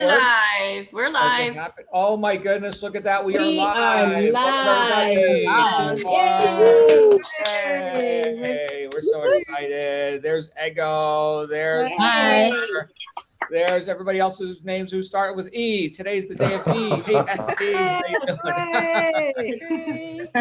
live. We're live. Oh my goodness, look at that. We are We live. are live. Welcome, everybody. Yay. We're so excited. There's Ego. There's There's everybody else's names who start with E. Today's the day of E. Hey,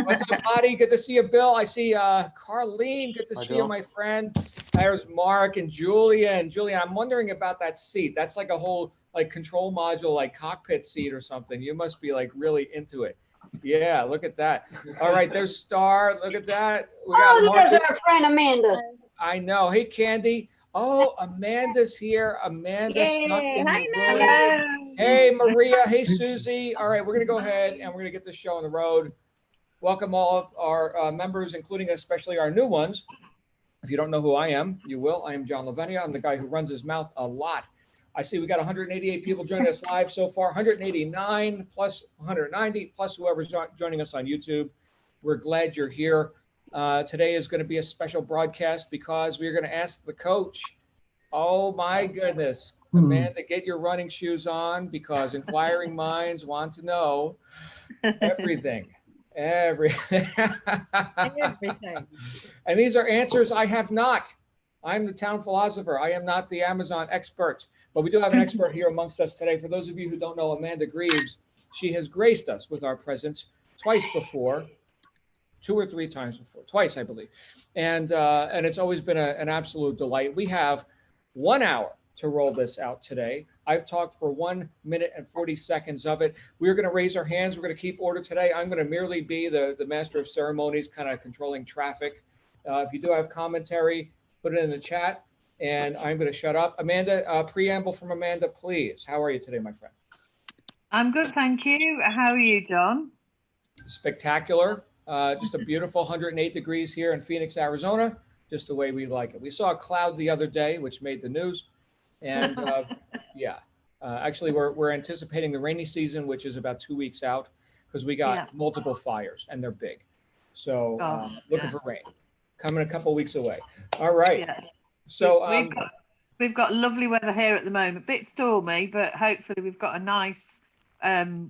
what's up, Patty? Good to see you, Bill. I see Carlene. Good to see you, my friend. There's Mark and Julia. Julia, I'm wondering about that seat. That's like a whole control module, like cockpit seat or something. You must be like really into it. Yeah, look at that. All right, there's Star. Look at that. We got there's our friend Amanda. I know. Hey, Candy. Oh, Amanda's here. Amanda snuck in the room. Hey, Maria. Hey, Susie. All right, we're going to go ahead and we're going to get this show on the road. Welcome all of our members, including especially our new ones. If you don't know who I am, you will. I am John Lavenia. I'm the guy who runs his mouth a lot. I see we got 188 people joining us live so far, 189 plus 190 plus whoever's joining us on YouTube. We're glad you're here. Today is going to be a special broadcast because we're going to ask the coach. Oh my goodness, Amanda, get your running shoes on because inquiring minds want to know everything. Everything. And these are answers I have not. I'm the town philosopher. I am not the Amazon expert, but we do have an expert here amongst us today. For those of you who don't know Amanda Greaves, she has graced us with our presence twice before. 2 or 3 times before, twice, I believe. And it's always been an absolute delight. We have 1 hour to roll this out today. I've talked for 1 minute and 40 seconds of it. We're going to raise our hands. We're going to keep order today. I'm going to merely be the master of ceremonies, kind of controlling traffic. If you do have commentary, put it in the chat, and I'm going to shut up. Amanda, preamble from Amanda, please. How are you today, my friend? I'm good, thank you. How are you, John? Spectacular. Just a beautiful 108 degrees here in Phoenix, Arizona, just the way we like it. We saw a cloud the other day, which made the news. And actually, we're anticipating the rainy season, which is about 2 weeks out because we got multiple fires and they're big. So looking for rain. Coming a couple weeks away. All right. Yeah. So we've got lovely weather here at the moment. Bit stormy, but hopefully we've got a nice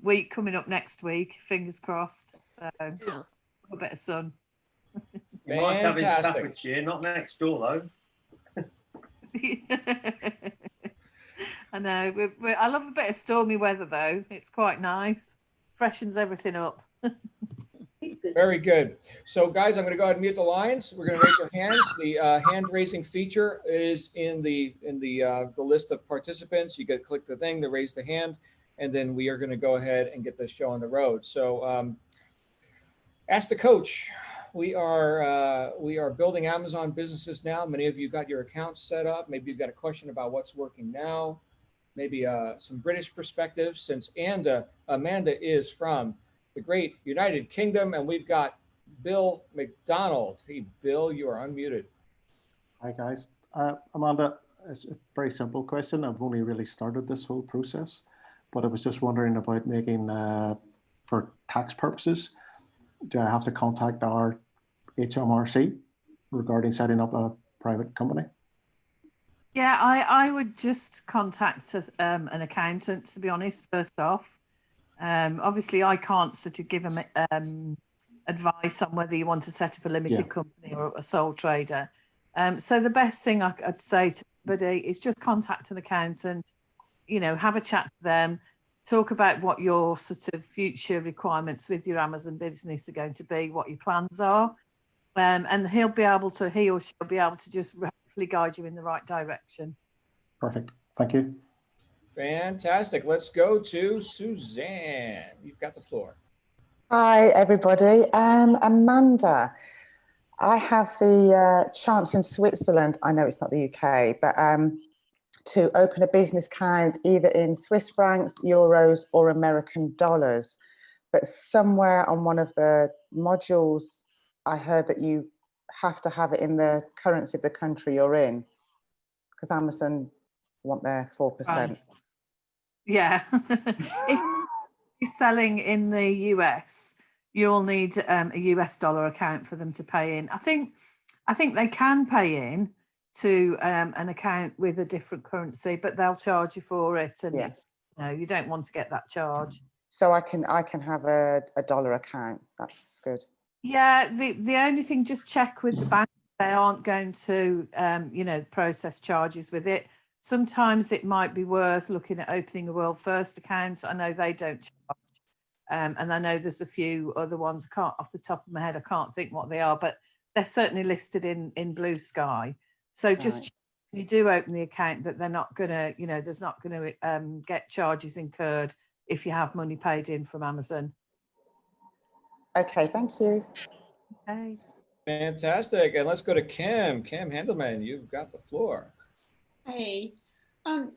week coming up next week. Fingers crossed. So a bit of sun. You might have in Staffordshire, not next door though. I know. I love a bit of stormy weather though. It's quite nice. Freshens everything up. Very good. So guys, I'm going to go ahead and mute the lines. We're going to raise our hands. The hand raising feature is in the list of participants. You get click the thing to raise the hand, and then we are going to go ahead and get this show on the road. So ask the coach. We are building Amazon businesses now. Many of you got your accounts set up. Maybe you've got a question about what's working now. Maybe some British perspective, since Amanda is from the great United Kingdom, and we've got Bill McDonald. Hey, Bill, you are unmuted. Hi, guys. Amanda, it's a very simple question. I've only really started this whole process, but I was just wondering about making, for tax purposes, do I have to contact our HMRC regarding setting up a private company? Yeah, I would just contact an accountant, to be honest, first off. Obviously, I can't sort of give them advice on whether you want to set up a limited company or a sole trader. So the best thing I'd say to everybody is just contact an accountant, have a chat to them, talk about what your sort of future requirements with your Amazon business are going to be, what your plans are. And he or she'll be able to just hopefully guide you in the right direction. Perfect. Thank you. Fantastic. Let's go to Suzanne. You've got the floor. Hi, everybody. Amanda, I have the chance in Switzerland, I know it's not the UK, but to open a business account either in Swiss francs, euros, or American dollars. But somewhere on one of the modules, I heard that you have to have it in the currency of the country you're in, because Amazon want their 4%. Right. Yeah. If you're selling in the US, you'll need a US dollar account for them to pay in. I think they can pay in to an account with a different currency, but they'll charge you for it, and No, you don't want to get that charge. So I can have a dollar account. That's good. Yeah, the only thing, just check with the bank. They aren't going to, you know, process charges with it. Sometimes it might be worth looking at opening a World First account. I know they don't charge. And I know there's a few other ones. I can't, off the top of my head, I can't think what they are, but they're certainly listed in Blue Sky. So just Right. when you do open the account, that they're not going to, you know, there's not going to get charges incurred if you have money paid in from Amazon. Okay, thank you. Okay. Fantastic. And let's go to Kim. Kim Handelman, you've got the floor. Hey,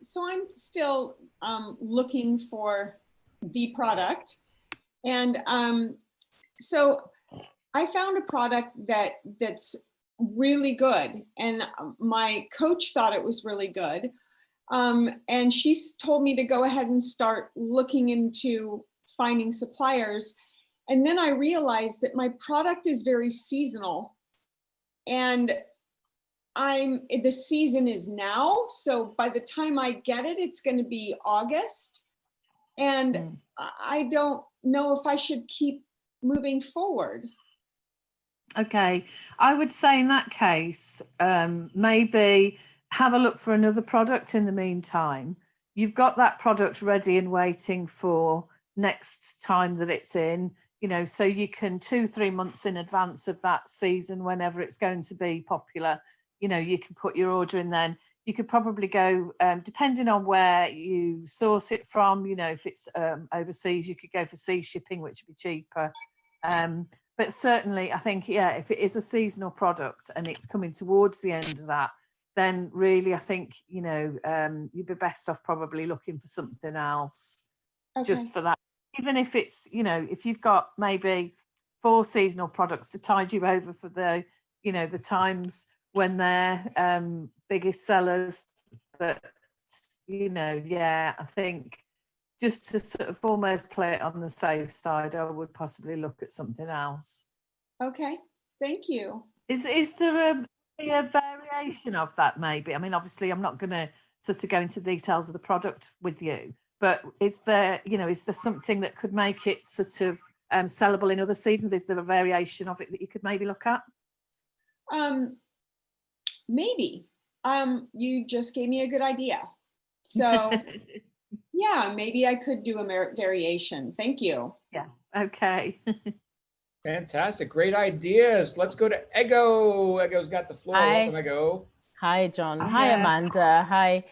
so I'm still looking for the product, and so I found a product that's really good, and my coach thought it was really good, and she's told me to go ahead and start looking into finding suppliers, and then I realized that my product is very seasonal, and the season is now, so by the time I get it, it's going to be August, and I don't know if I should keep moving forward. Okay, I would say in that case, maybe have a look for another product in the meantime. You've got that product ready and waiting for next time that it's in, you know, so you can 2-3 months in advance of that season, whenever it's going to be popular, you know, you can put your order in then. You could probably go, depending on where you source it from, you know, if it's overseas, you could go for sea shipping, which would be cheaper. But certainly, I think, yeah, if it is a seasonal product and it's coming towards the end of that, then really, I think, you know, you'd be best off probably looking for something else just for that. Even if it's, you know, if you've got maybe 4 seasonal products to tide you over for the, you know, the times when they're biggest sellers, but, you know, yeah, I think just to sort of almost play it on the safe side, I would possibly look at something else. Okay, thank you. Is there a variation of that maybe? I mean, obviously I'm not going to sort of go into details of the product with you, but is there, you know, is there something that could make it sort of sellable in other seasons? Is there a variation of it that you could maybe look at? Maybe. You just gave me a good idea. So yeah, maybe I could do a variation. Thank you. Yeah. Okay. Fantastic. Great ideas. Let's go to Ego. Ego's got the floor. Hi. Welcome, Ego. Hi, John. Hi, Amanda. Hi.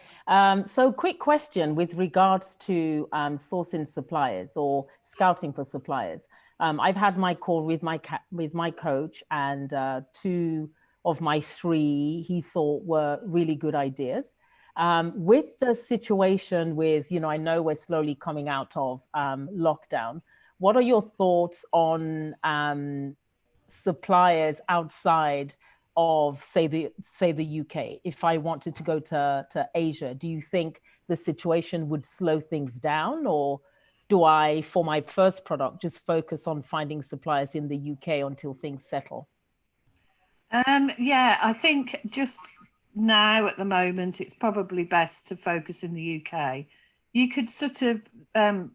So quick question with regards to sourcing suppliers or scouting for suppliers. I've had my call with my coach, and 2 of my 3 he thought were really good ideas. With the situation with, you know, I know we're slowly coming out of lockdown. What are your thoughts on suppliers outside of, say the UK? If I wanted to go to Asia, do you think the situation would slow things down, or do I, for my first product, just focus on finding suppliers in the UK until things settle? Yeah, I think just now at the moment, it's probably best to focus in the UK. You could sort of,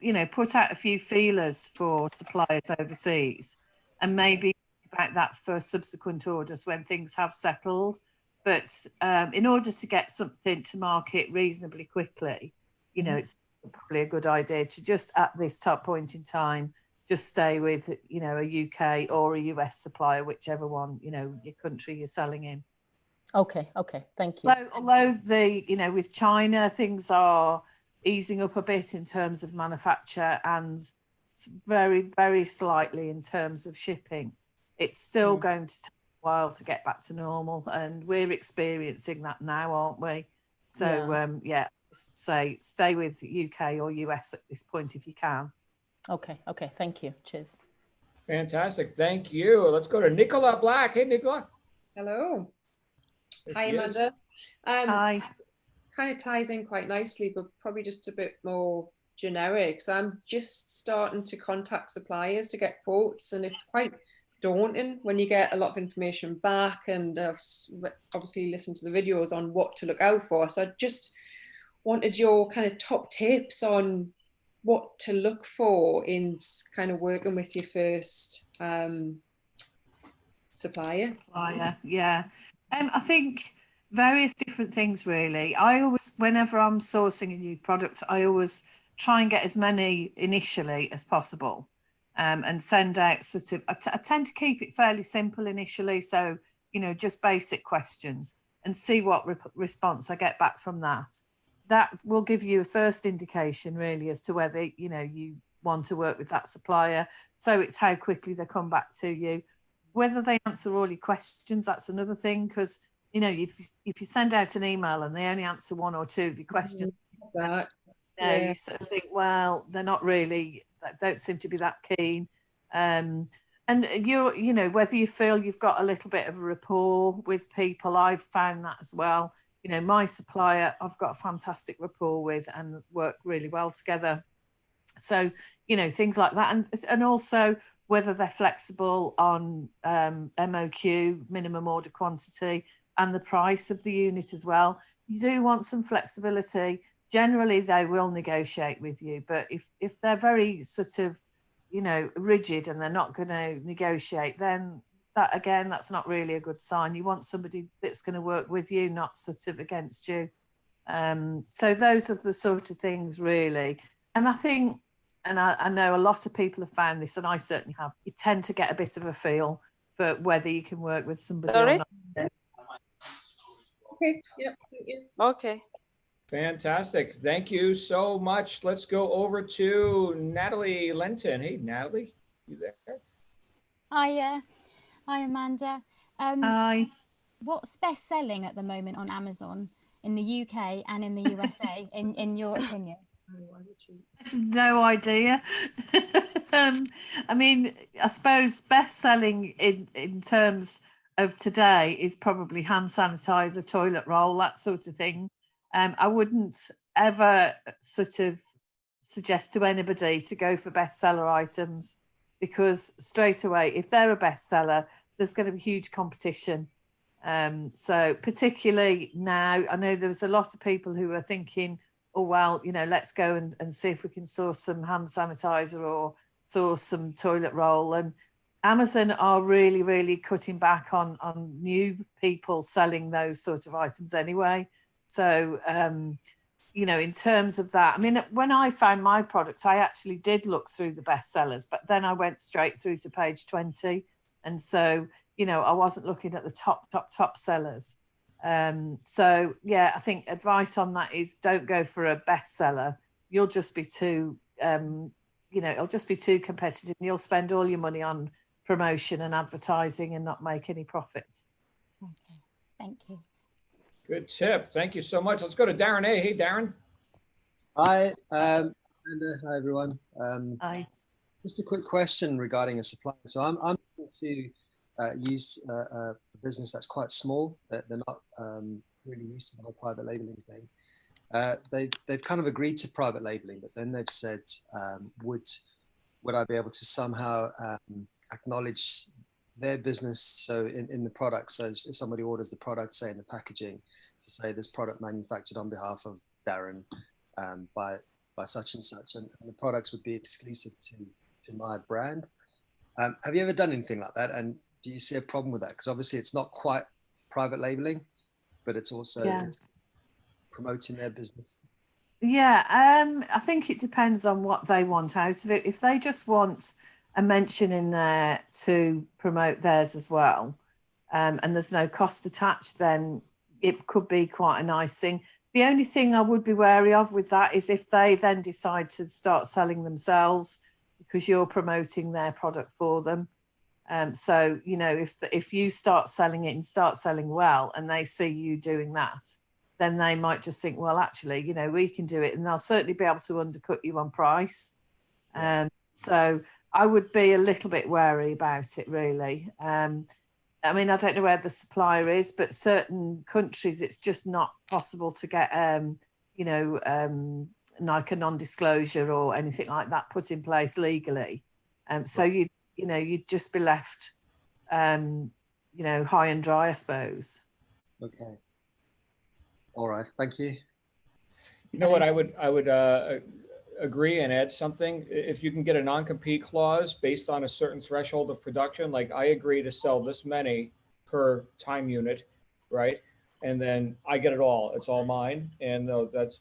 you know, put out a few feelers for suppliers overseas, and maybe about that for subsequent orders when things have settled. But in order to get something to market reasonably quickly, you know, it's probably a good idea to just at this top point in time, just stay with, you know, a UK or a US supplier, whichever one, you know, your country you're selling in. Okay, thank you. Although you know, with China, things are easing up a bit in terms of manufacture and very, very slightly in terms of shipping. It's still going to take a while to get back to normal, and we're experiencing that now, aren't we? So yeah, just say stay with UK or US at this point if you can. Okay, thank you. Cheers. Fantastic. Thank you. Let's go to Nicola Black. Hey, Nicola. Hello. There Hi, she is. Amanda. Hi. Kind of ties in quite nicely, but probably just a bit more generic. So I'm just starting to contact suppliers to get quotes, and it's quite daunting when you get a lot of information back, and obviously listen to the videos on what to look out for. So I just wanted your kind of top tips on what to look for in kind of working with your first supplier. Yeah. I think various different things really. I always, whenever I'm sourcing a new product, I always try and get as many initially as possible, and send out sort of, I tend to keep it fairly simple initially. So, you know, just basic questions and see what response I get back from that. That will give you a first indication really as to whether, you know, you want to work with that supplier. So it's how quickly they come back to you. Whether they answer all your questions, that's another thing, because, you know, if you send out an email and they only answer one or two of your questions, you sort of think, well, they're not really, don't seem to be that keen. And you know, whether you feel you've got a little bit of a rapport with people, I've found that as well. You know, my supplier, I've got a fantastic rapport with and work really well together. So, you know, things like that. And also whether they're flexible on MOQ, minimum order quantity, and the price of the unit as well. You do want some flexibility. Generally, they will negotiate with you, but if they're very sort of, you know, rigid and they're not going to negotiate, then that, again, that's not really a good sign. You want somebody that's going to work with you, not sort of against you. So those are the sort of things really. And I think, and I know a lot of people have found this, and I certainly have, you tend to get a bit of a feel for whether you can work with somebody or not. Okay, yeah, thank you. Okay. Fantastic. Thank you so much. Let's go over to Natalie Lenton. Hey, Natalie, you there? Hi, Amanda. Hi. What's best selling at the moment on Amazon in the UK and in the USA, in your opinion? No idea. I mean, I suppose best selling in terms of today is probably hand sanitizer, toilet roll, that sort of thing. I wouldn't ever sort of suggest to anybody to go for bestseller items, because straight away, if they're a bestseller, there's going to be huge competition. So particularly now, I know there was a lot of people who are thinking, oh, well, you know, let's go and see if we can source some hand sanitizer or source some toilet roll. And Amazon are really, really cutting back on new people selling those sort of items anyway. So, you know, in terms of that, I mean, when I found my product, I actually did look through the bestsellers, but then I went straight through to page 20. And so, you know, I wasn't looking at the top sellers. So, yeah, I think advice on that is don't go for a bestseller. You'll just be too, you know, it'll just be too competitive. And you'll spend all your money on promotion and advertising and not make any profit. Okay, thank you. Good tip. Thank you so much. Let's go to Darren A. Hey, Darren. Hi, Amanda. Hi, everyone. Hi. Just a quick question regarding a supplier. So I'm going to use a business that's quite small. They're not really used to the whole private labeling thing. They've kind of agreed to private labeling, but then they've said, would I be able to somehow acknowledge their business, so in the product, so if somebody orders the product, say in the packaging, to say this product manufactured on behalf of Darren by such and such, and the products would be exclusive to my brand. Have you ever done anything like that, and do you see a problem with that? Because obviously it's not quite private labeling, but it's also promoting their business. Yeah, I think it depends on what they want out of it. If they just want a mention in there to promote theirs as well, and there's no cost attached, then it could be quite a nice thing. The only thing I would be wary of with that is if they then decide to start selling themselves because you're promoting their product for them. So, you know, if you start selling it and start selling well and they see you doing that, then they might just think, well, actually, you know, we can do it, and they'll certainly be able to undercut you on price. So I would be a little bit wary about it, really. I mean, I don't know where the supplier is, but certain countries, it's just not possible to get, you know, like a non-disclosure or anything like that put in place legally. So you know, you'd just be left, you know, high and dry, I suppose. Okay. All right. Thank you. You know what, I would agree and add something. If you can get a non-compete clause based on a certain threshold of production, like I agree to sell this many per time unit, right? And then I get it all. It's all mine. And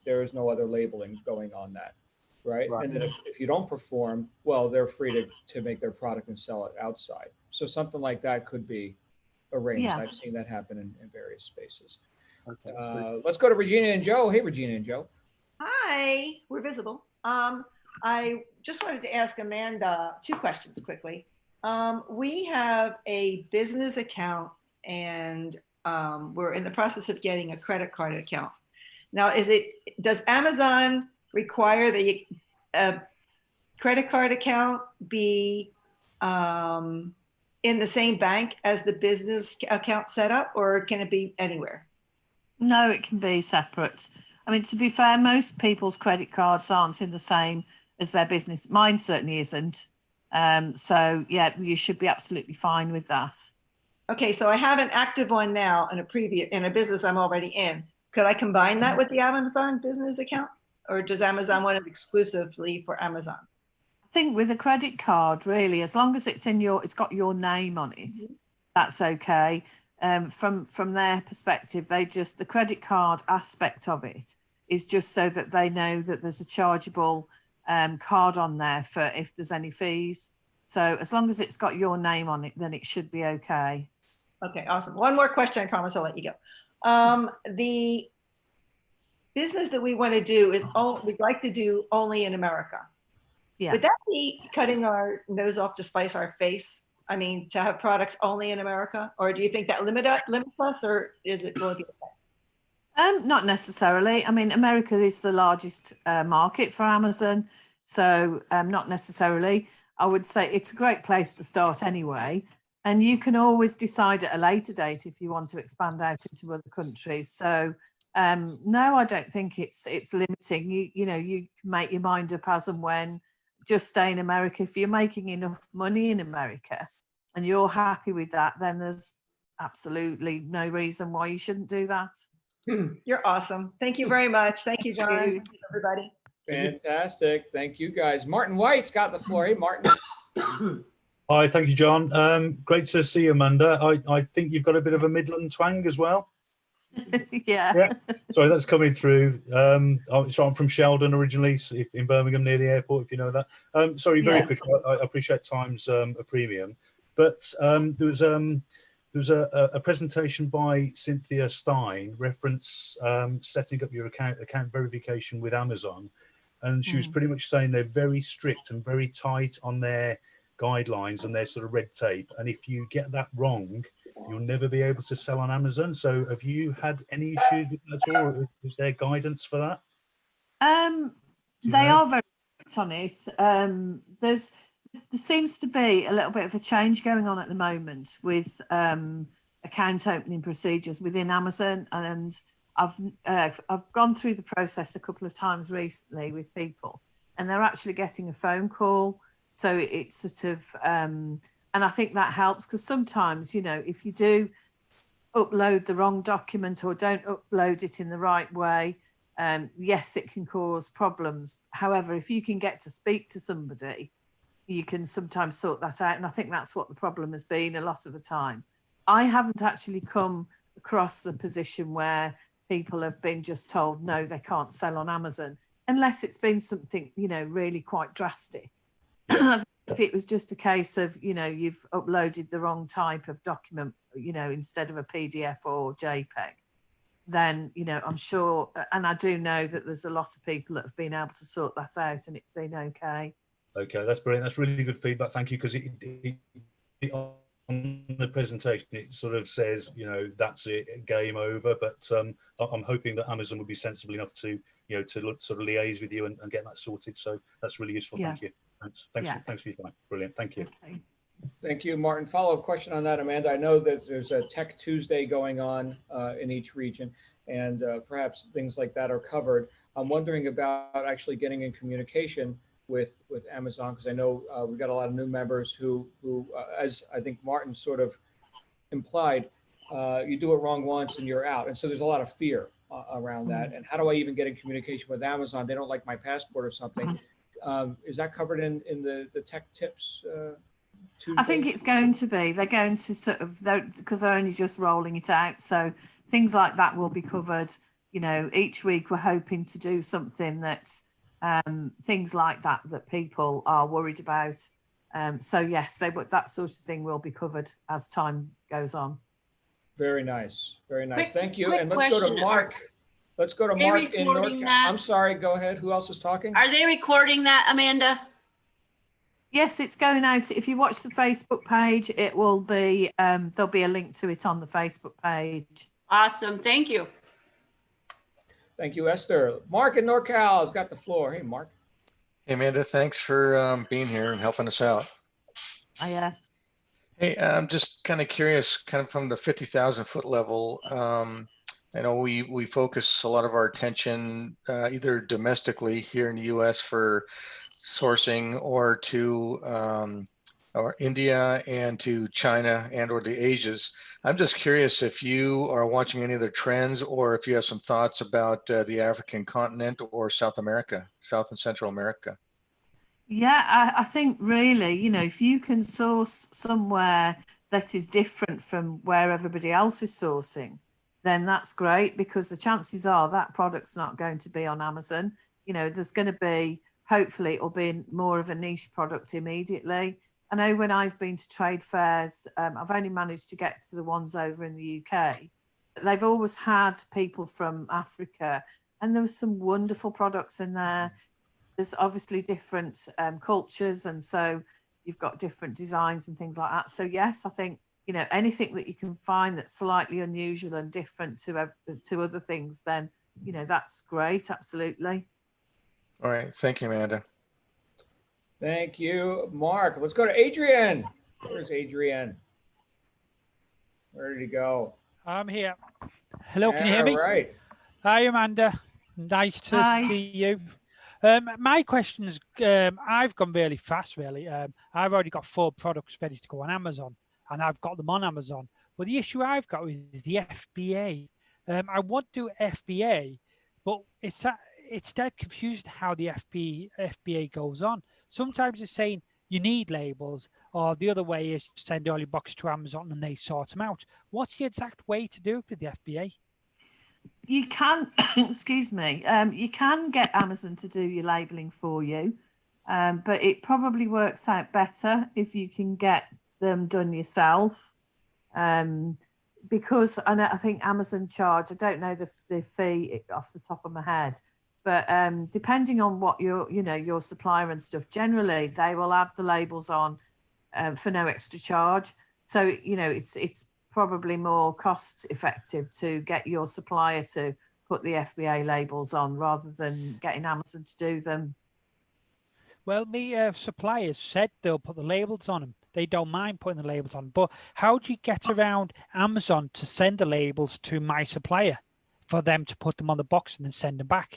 there is no other labeling going on that, right? And then if you don't perform, well, they're free to make their product and sell it outside. So something like that could be arranged. Yeah. I've seen that happen in various spaces. Okay, Let's go to Regina and Joe. Hey, Regina and Joe. Hi, we're visible. I just wanted to ask Amanda 2 questions quickly. We have a business account and we're in the process of getting a credit card account. Now, does Amazon require the credit card account be in the same bank as the business account setup, or can it be anywhere? No, it can be separate. I mean, to be fair, most people's credit cards aren't in the same as their business. Mine certainly isn't. So yeah, you should be absolutely fine with that. Okay, so I have an active one now in a business I'm already in. Could I combine that with the Amazon business account, or does Amazon want it exclusively for Amazon? I think with a credit card, really, as long as it's got your name on it, that's okay. From their perspective, the credit card aspect of it is just so that they know that there's a chargeable card on there for if there's any fees. So as long as it's got your name on it, then it should be okay. Okay, awesome. One more question, I promise I'll let you go. The business that we want to do we'd like to do only in America. Yeah. Would that be cutting our nose off to spite our face? I mean, to have products only in America? Or do you think that limits us, or is it going to be okay? Not necessarily. I mean, America is the largest market for Amazon, so not necessarily. I would say it's a great place to start anyway. And you can always decide at a later date if you want to expand out into other countries. So no, I don't think it's limiting. You know, you can make your mind up as and when. Just stay in America. If you're making enough money in America and you're happy with that, then there's absolutely no reason why you shouldn't do that. You're awesome. Thank you very much. Thank you, John. Thank you, everybody. Fantastic. Thank you, guys. Martin White's got the floor. Hey, Martin. Hi, thank you, John. Great to see you, Amanda. I think you've got a bit of a Midland twang as well. Yeah. Sorry, that's coming through. So I'm from Sheldon originally, in Birmingham near the airport, if you know that. Sorry, very quickly. I appreciate time's a premium, but there was a presentation by Cynthia Stein reference setting up your account verification with Amazon, and she was pretty much saying they're very strict and very tight on their guidelines and their sort of red tape, and if you get that wrong, you'll never be able to sell on Amazon. So have you had any issues with that at all? Is there guidance for that? They are very strict on it. There seems to be a little bit of a change going on at the moment with account opening procedures within Amazon, and I've gone through the process a couple of times recently with people, and they're actually getting a phone call. So it's sort of, and I think that helps, because sometimes, you know, if you do upload the wrong document or don't upload it in the right way, yes, it can cause problems. However, if you can get to speak to somebody, you can sometimes sort that out. And I think that's what the problem has been a lot of the time. I haven't actually come across the position where people have been just told, no, they can't sell on Amazon, unless it's been something, you know, really quite drastic. If it was just a case of, you know, you've uploaded the wrong type of document, you know, instead of a PDF or JPEG, then, you know, I'm sure, and I do know that there's a lot of people that have been able to sort that out, and it's been okay. Okay, that's brilliant. That's really good feedback. Thank you, because it on the presentation it sort of says, you know, that's it, game over. But I'm hoping that Amazon will be sensible enough to, you know, to sort of liaise with you and get that sorted. So that's really useful. Yeah. Thank you. Thanks for your time. Brilliant. Thank you. Okay. Thank you, Martin. Follow-up question on that, Amanda. I know that there's a Tech Tuesday going on in each region, and perhaps things like that are covered. I'm wondering about actually getting in communication with Amazon, because I know we've got a lot of new members who as I think Martin sort of implied, you do it wrong once and you're out. And so there's a lot of fear around that? And how do I even get in communication with Amazon? They don't like my passport or something. Is that covered in the tech tips? I think it's going to be. They're going to sort of, because they're only just rolling it out. So things like that will be covered. You know, each week we're hoping to do something that things like that people are worried about. So yes, that sort of thing will be covered as time goes on. Very nice. Very nice. Thank you. quick And let's go to question. Mark. Let's go to Are they Mark in recording North. that? I'm sorry. Go ahead. Who else is talking? Are they recording that, Amanda? Yes, it's going out. If you watch the Facebook page, it will be, there'll be a link to it on the Facebook page. Awesome. Thank you. Thank you, Esther. Mark in NorCal has got the floor. Hey, Mark. Hey, Amanda, thanks for being here and helping us out. Yeah. Hey, I'm just kind of curious, kind of from the 50,000 foot level. I know we focus a lot of our attention either domestically here in the U.S. for sourcing, or to or India and to China and or the Asias. I'm just curious if you are watching any other trends, or if you have some thoughts about the African continent or South America, South and Central America. Yeah, I think really, you know, if you can source somewhere that is different from where everybody else is sourcing, then that's great, because the chances are that product's not going to be on Amazon. You know, there's going to be, hopefully it'll be more of a niche product immediately. I know when I've been to trade fairs, I've only managed to get to the ones over in the UK. But they've always had people from Africa, and there was some wonderful products in there. There's obviously different cultures, and so you've got different designs and things like that. So yes, I think, you know, anything that you can find that's slightly unusual and different to other things, then, you know, that's great. Absolutely. All right. Thank you, Amanda. Thank you, Mark. Let's go to Adrian. Where's Adrian? Where did he go? I'm here. Hello, can you hear me? All right. Hi, Amanda. Nice to see you. My questions, I've gone really fast, really. I've already got 4 products ready to go on Amazon, and I've got them on Amazon. But the issue I've got is the FBA. I want to do FBA, but it's dead confused how the FBA goes on. Sometimes it's saying you need labels, or the other way is send all your boxes to Amazon and they sort them out. What's the exact way to do it with the FBA? You can, excuse me, you can get Amazon to do your labeling for you, but it probably works out better if you can get them done yourself. Because I think Amazon charge, I don't know the fee off the top of my head, but depending on what your supplier and stuff, generally they will add the labels on for no extra charge. So, you know, it's probably more cost effective to get your supplier to put the FBA labels on rather than getting Amazon to do them. Well, me suppliers said they'll put the labels on them. They don't mind putting the labels on. But how do you get around Amazon to send the labels to my supplier for them to put them on the box and then send them back?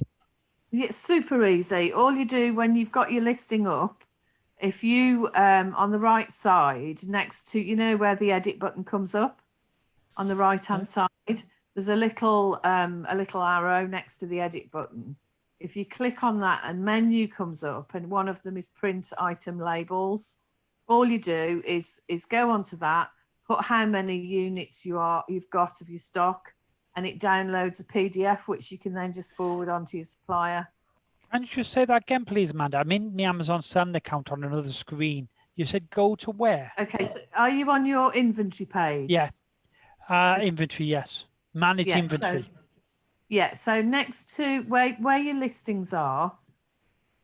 It's super easy. All you do when you've got your listing up, if you on the right side next to, you know, where the edit button comes up on the right hand side, there's a little arrow next to the edit button. If you click on that, a menu comes up, and one of them is print item labels. All you do is go onto that, put how many units you've got of your stock, and it downloads a PDF which you can then just forward onto your supplier. Can you just say that again, please, Amanda? I'm in the Amazon Sun account on another screen. You said go to where? Okay, so are you on your inventory page? Yeah. Inventory, yes. Manage inventory. So next to where your listings are,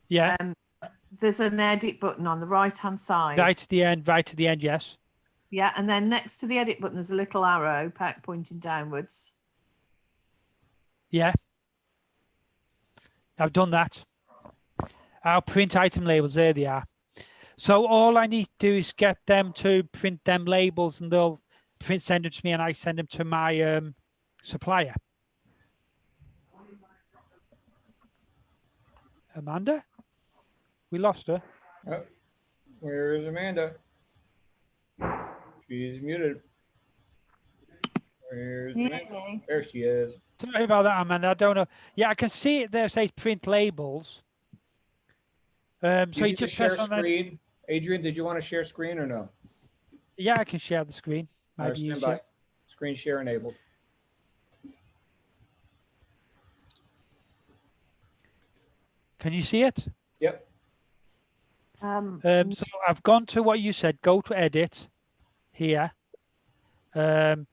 there's an edit button on the right hand side. Right to the end, yes. Yeah, and then next to the edit button, there's a little arrow pointing downwards. Yeah. I've done that. Our print item labels, there they are. So all I need to do is get them to print them labels, and they'll send them to me, and I send them to my supplier. Amanda? We lost her. Oh, where is Amanda? She's muted. There she is. Sorry about that, Amanda. I don't know. Yeah, I can see it there. It says print labels. So you need to just press share on that. screen. Adrian, did you want to share screen or no? Yeah, I can share the screen. All right, Maybe you stand by. share. Screen share enabled. Can you see it? Yep. So I've gone to what you said. Go to edit here. And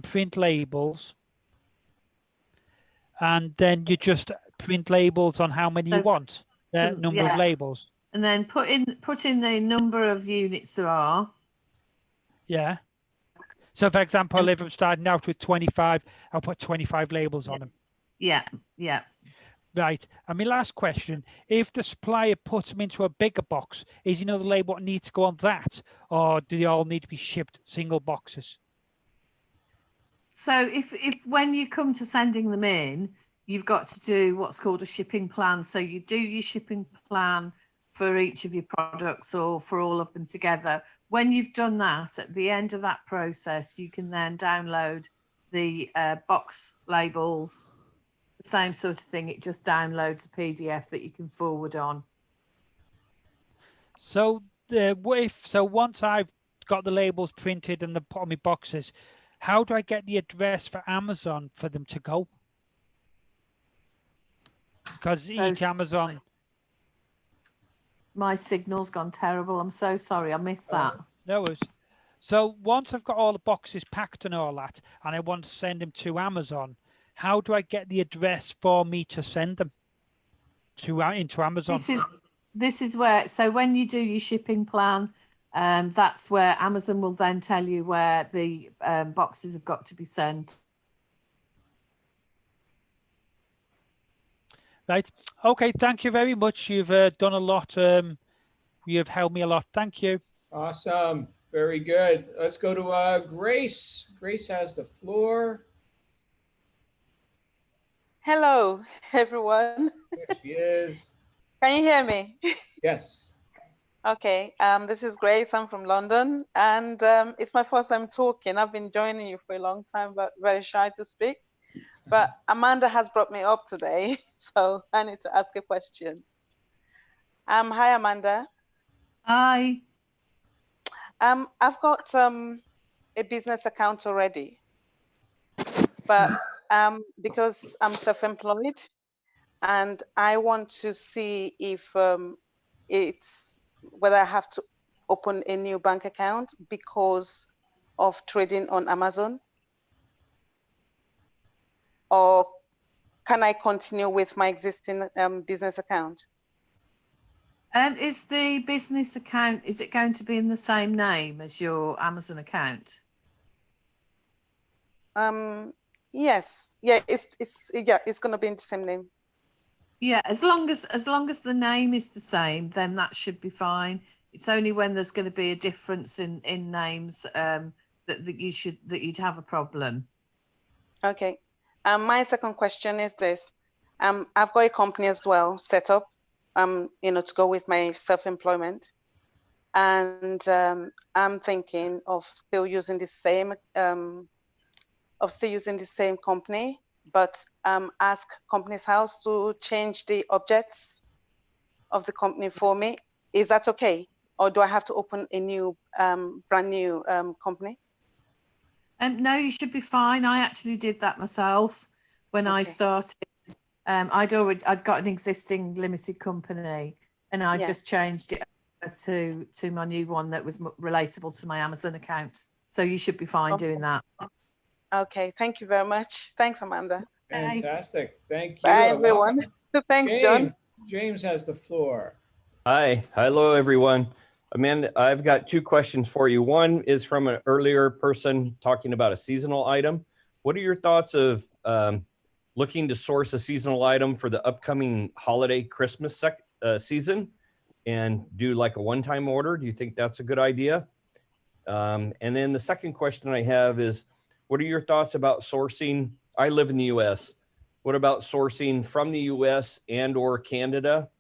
print labels. And then you just print labels on how many you want. The number of labels. And then put in the number of units there are. Yeah. So for example, if I'm starting out with 25, I'll put 25 labels on them. Yeah, yeah. Right. And my last question, if the supplier puts them into a bigger box, is the label what needs to go on that? Or do they all need to be shipped single boxes? So if when you come to sending them in, you've got to do what's called a shipping plan. So you do your shipping plan for each of your products or for all of them together. When you've done that, at the end of that process, you can then download the box labels, the same sort of thing. It just downloads a PDF that you can forward on. So once I've got the labels printed and put on my boxes, how do I get the address for Amazon for them to go? Because each Amazon... My signal's gone terrible. I'm so sorry. I missed that. No worries. So once I've got all the boxes packed and all that, and I want to send them to Amazon, how do I get the address for me to send them to into Amazon? This is where, so when you do your shipping plan, that's where Amazon will then tell you where the boxes have got to be sent. Right. Okay. Thank you very much. You've done a lot. You've helped me a lot. Thank you. Awesome. Very good. Let's go to Grace. Grace has the floor. Hello, everyone. There she is. Can you hear me? Yes. Okay. This is Grace. I'm from London, and it's my first time talking. I've been joining you for a long time, but very shy to speak. But Amanda has brought me up today, so I need to ask a question. Hi, Amanda. Hi. I've got a business account already, but because I'm self-employed, and I want to see if it's whether I have to open a new bank account because of trading on Amazon. Or can I continue with my existing business account? Is the business account, is it going to be in the same name as your Amazon account? Yes. Yeah, it's going to be in the same name. Yeah, as long as the name is the same, then that should be fine. It's only when there's going to be a difference in names that you'd have a problem. Okay. My second question is this. I've got a company as well set up, to go with my self-employment. And I'm thinking of still using the same company, but ask Companies House to change the objects of the company for me. Is that okay? Or do I have to open a new, brand new company? No, you should be fine. I actually did that myself when I started. I'd got an existing limited company, and I just changed it to my new one that was relatable to my Amazon account. So you should be fine doing that. Okay, thank you very much. Thanks, Amanda. Fantastic. Thank you. Bye, everyone. Thanks, John. James has the floor. Hi. Hello, everyone. Amanda, I've got two questions for you. One is from an earlier person talking about a seasonal item. What are your thoughts of looking to source a seasonal item for the upcoming holiday Christmas season and do like a one-time order? Do you think that's a good idea? And then the second question I have is, what are your thoughts about sourcing? I live in the US. What about sourcing from the US and or Canada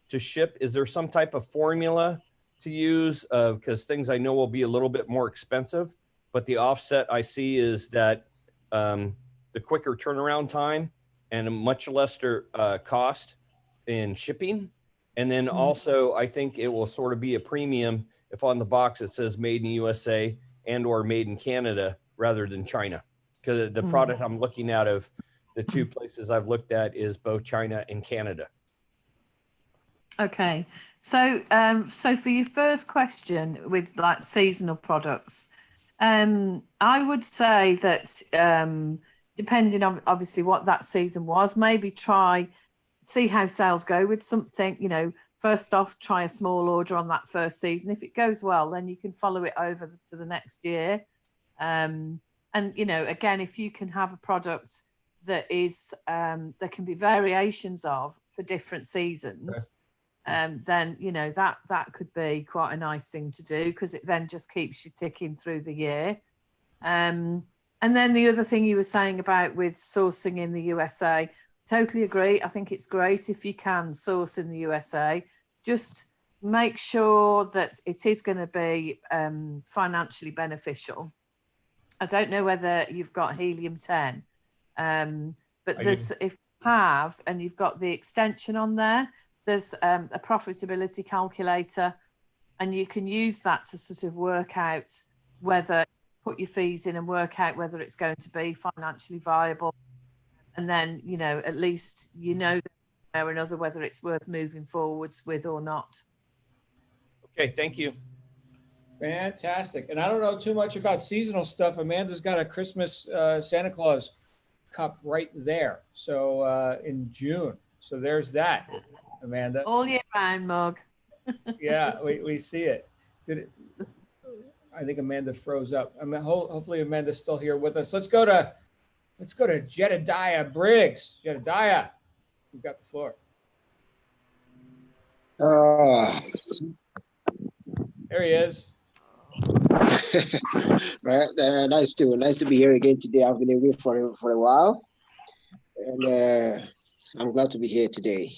to ship? Is there some type of formula to use? Because things I know will be a little bit more expensive, but the offset I see is that the quicker turnaround time and a much lesser cost in shipping. And then also, I think it will sort of be a premium if on the box it says made in USA and or made in Canada rather than China. Because the product I'm looking at of the two places I've looked at is both China and Canada. Okay, so so for your first question with like seasonal products, I would say that depending on obviously what that season was, maybe see how sales go with something, you know, first off, try a small order on that first season. If it goes well, then you can follow it over to the next year. And, you know, again, if you can have a product that is, there can be variations of for different seasons, then, you know, that could be quite a nice thing to do because it then just keeps you ticking through the year. And then the other thing you were saying about with sourcing in the USA, totally agree. I think it's great if you can source in the USA. Just make sure that it is going to be financially beneficial. I don't know whether you've got helium-10, but there's, if you have and you've got the extension on there, there's a profitability calculator, and you can use that to sort of work out whether, put your fees in and work out whether it's going to be financially viable. And then, you know, at least you know or another whether it's worth moving forwards with or not. Okay, thank you. Fantastic. And I don't know too much about seasonal stuff. Amanda's got a Christmas Santa Claus cup right there. So in June. So there's that, Amanda. All year round mug. Yeah, we see it. I think Amanda froze up. I mean, hopefully Amanda's still here with us. Let's go to Jedediah Briggs. Jedediah, you've got the floor. There he is. Nice to be here again today. I've been away for a while, and I'm glad to be here today.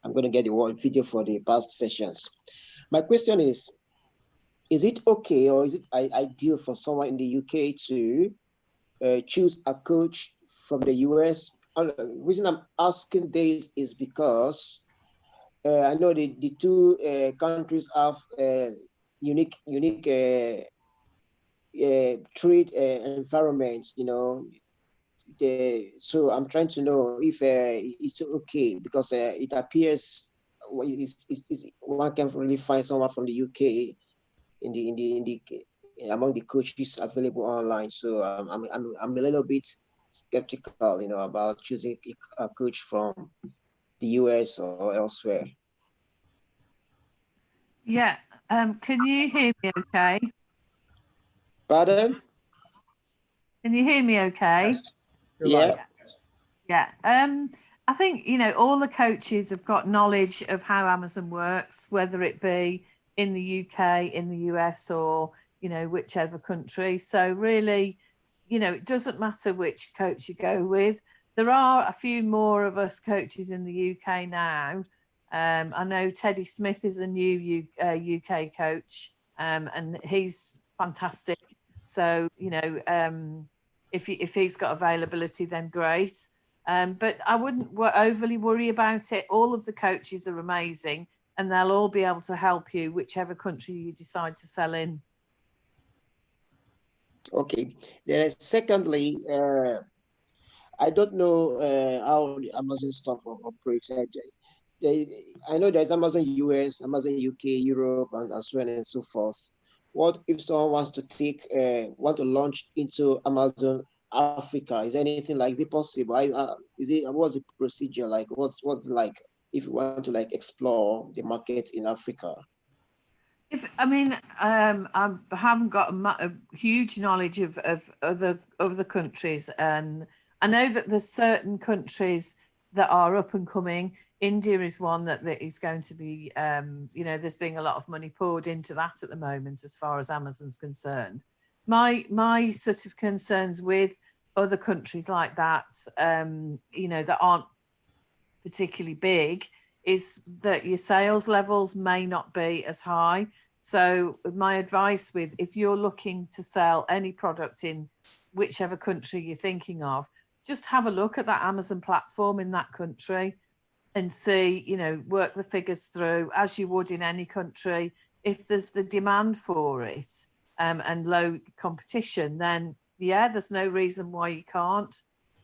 I'm going to get the one video for the past sessions. My question is it okay or is it ideal for someone in the UK to choose a coach from the US? The reason I'm asking this is because I know the two countries have unique trade environments, you know. So I'm trying to know if it's okay because it appears one can really find someone from the UK among the coaches available online. So I'm a little bit skeptical, you know, about choosing a coach from the US or elsewhere. Yeah. Can you hear me okay? Pardon? Can you hear me okay? Yeah. Yeah. I think, you know, all the coaches have got knowledge of how Amazon works, whether it be in the UK, in the US, or, you know, whichever country. So really, you know, it doesn't matter which coach you go with. There are a few more of us coaches in the UK now. I know Teddy Smith is a new UK coach, and he's fantastic. So, you know, if he's got availability, then great. But I wouldn't overly worry about it. All of the coaches are amazing, and they'll all be able to help you, whichever country you decide to sell in. Okay. Then secondly, I don't know how the Amazon stuff operates. I know there's Amazon US, Amazon UK, Europe, and so on and so forth. What if someone wants to want to launch into Amazon Africa? Is anything like, is it possible? What's the procedure like? What's like if you want to like explore the market in Africa? I haven't got a huge knowledge of other countries, and I know that there's certain countries that are up and coming. India is one that is going to be, you know, there's being a lot of money poured into that at the moment as far as Amazon's concerned. My sort of concerns with other countries like that, you know, that aren't particularly big, is that your sales levels may not be as high. So my advice if you're looking to sell any product in whichever country you're thinking of, just have a look at that Amazon platform in that country and see, you know, work the figures through as you would in any country. If there's the demand for it and low competition, then yeah, there's no reason why you can't.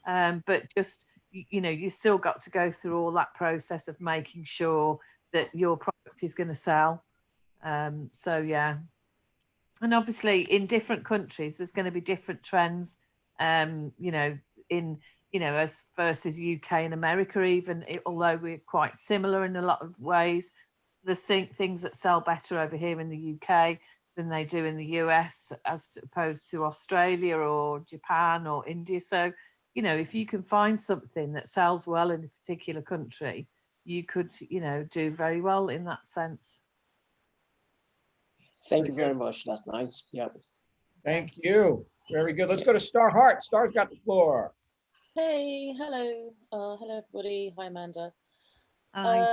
But just, you know, you still got to go through all that process of making sure that your product is going to sell. So yeah. And obviously in different countries, there's going to be different trends, you know, as versus UK and America, even although we're quite similar in a lot of ways, there's things that sell better over here in the UK than they do in the US as opposed to Australia or Japan or India. So, you know, if you can find something that sells well in a particular country, you could, you know, do very well in that sense. Thank you very much. That's nice. Yeah. Thank you. Very good. Let's go to Star Hart. Star's got the floor. Hey, hello. Hello, everybody. Hi, Amanda. Hi.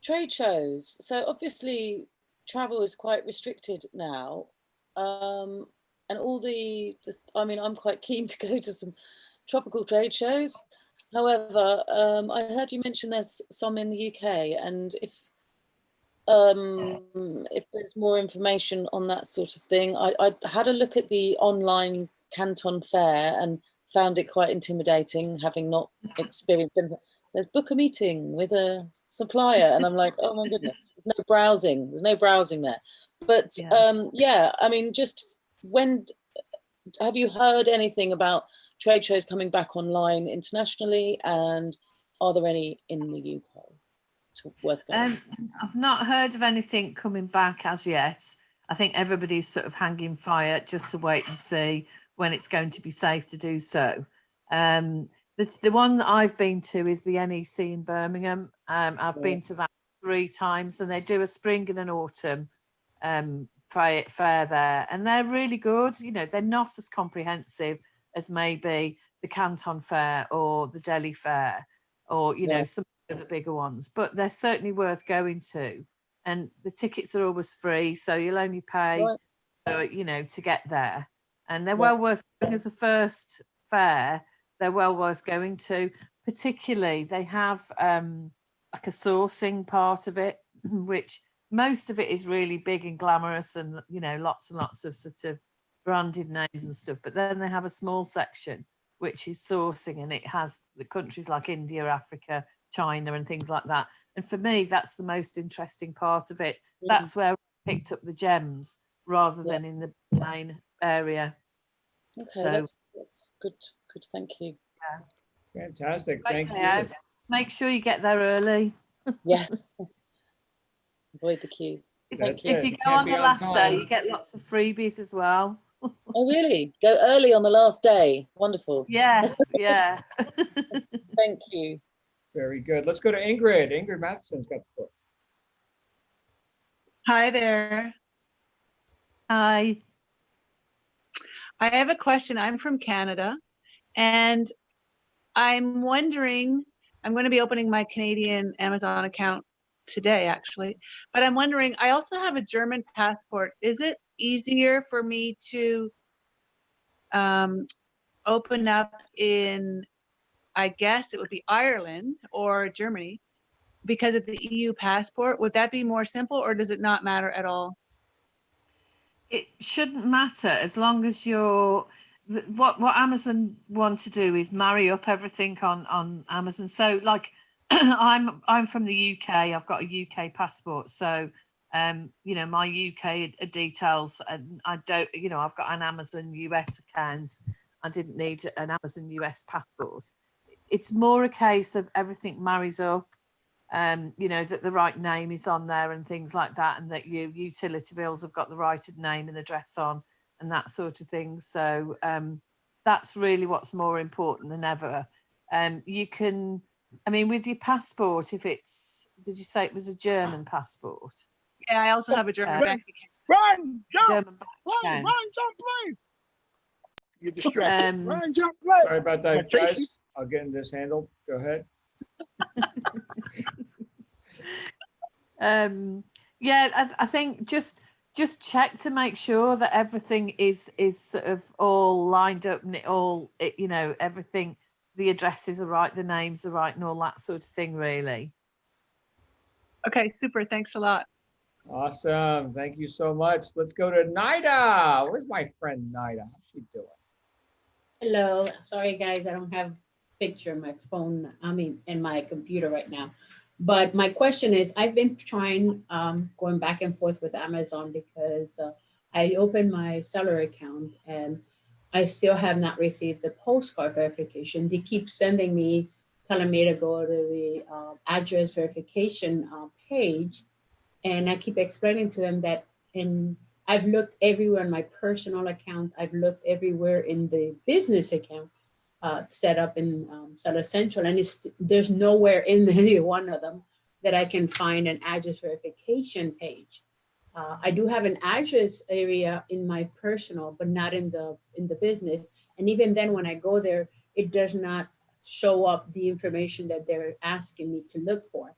Trade shows. So obviously travel is quite restricted now. And all I mean, I'm quite keen to go to some tropical trade shows. However, I heard you mention there's some in the UK, and if there's more information on that sort of thing, I had a look at the online Canton Fair and found it quite intimidating, having not experienced anything. There's book a meeting with a supplier, and I'm like, oh my goodness, there's no browsing. There's no browsing there. But yeah, I mean, just when have you heard anything about trade shows coming back online internationally, and are there any in the UK worth going? I've not heard of anything coming back as yet. I think everybody's sort of hanging fire just to wait and see when it's going to be safe to do so. The one that I've been to is the NEC in Birmingham. I've been to that 3 times, and they do a spring and an autumn fair there, and they're really good. You know, they're not as comprehensive as maybe the Canton Fair or the Delhi Fair or, you know, some of the bigger ones, but they're certainly worth going to. And the tickets are always free, so you'll only pay, you know, to get there. And they're well worth going as a first fair. They're well worth going to. Particularly, they have like a sourcing part of it, which most of it is really big and glamorous, and you know, lots and lots of sort of branded names and stuff. But then they have a small section which is sourcing, and it has the countries like India, Africa, China, and things like that. And for me, that's the most interesting part of it. That's where I picked up the gems rather than in the main area. Okay, So that's good. Good, thank you. Yeah. Fantastic. Great Thank day you. out. Make sure you get there early. Yeah. Avoid the queues. That's If it. you go Can't on be the on last day, time. you get lots of freebies as well. Oh, really? Go early on the last day. Wonderful. Yes, yeah. Thank you. Very good. Let's go to Ingrid. Ingrid Matheson's got the floor. Hi there. Hi. I have a question. I'm from Canada, and I'm wondering, I'm going to be opening my Canadian Amazon account today, actually, but I'm wondering, I also have a German passport. Is it easier for me to open up in, I guess it would be Ireland or Germany because of the EU passport? Would that be more simple, or does it not matter at all? It shouldn't matter as long as you're what Amazon want to do is marry up everything on Amazon. So like I'm from the UK, I've got a UK passport, so you know, my UK details, and I don't, you know, I've got an Amazon US account. I didn't need an Amazon US passport. It's more a case of everything marries up, you know, that the right name is on there and things like that, and that your utility bills have got the right name and address on and that sort of thing. So that's really what's more important than ever. You can, I mean, with your passport, if it's, did you say it was a German passport? Yeah, I also have a German bank account. Run, jump, German play, account. run, jump, play. You're distracted. Run, jump, play. Sorry about that, guys. I'll get this handled. Go ahead. Yeah, I think just just check to make sure that everything is sort of all lined up and you know, everything, the addresses are right, the names are right, and all that sort of thing, really. Okay, super. Thanks a lot. Awesome. Thank you so much. Let's go to Nida. Where's my friend Nida? How's she doing? Hello. Sorry, guys, I don't have a picture on my phone. I mean, in my computer right now. But my question is, I've been trying going back and forth with Amazon because I opened my seller account and I still have not received the postcard verification. They keep sending me, telling me to go to the address verification page. And I keep explaining to them that I've looked everywhere in my personal account. I've looked everywhere in the business account set up in Seller Central, and there's nowhere in any one of them that I can find an address verification page. I do have an address area in my personal, but not in the business. And even then, when I go there, it does not show up the information that they're asking me to look for.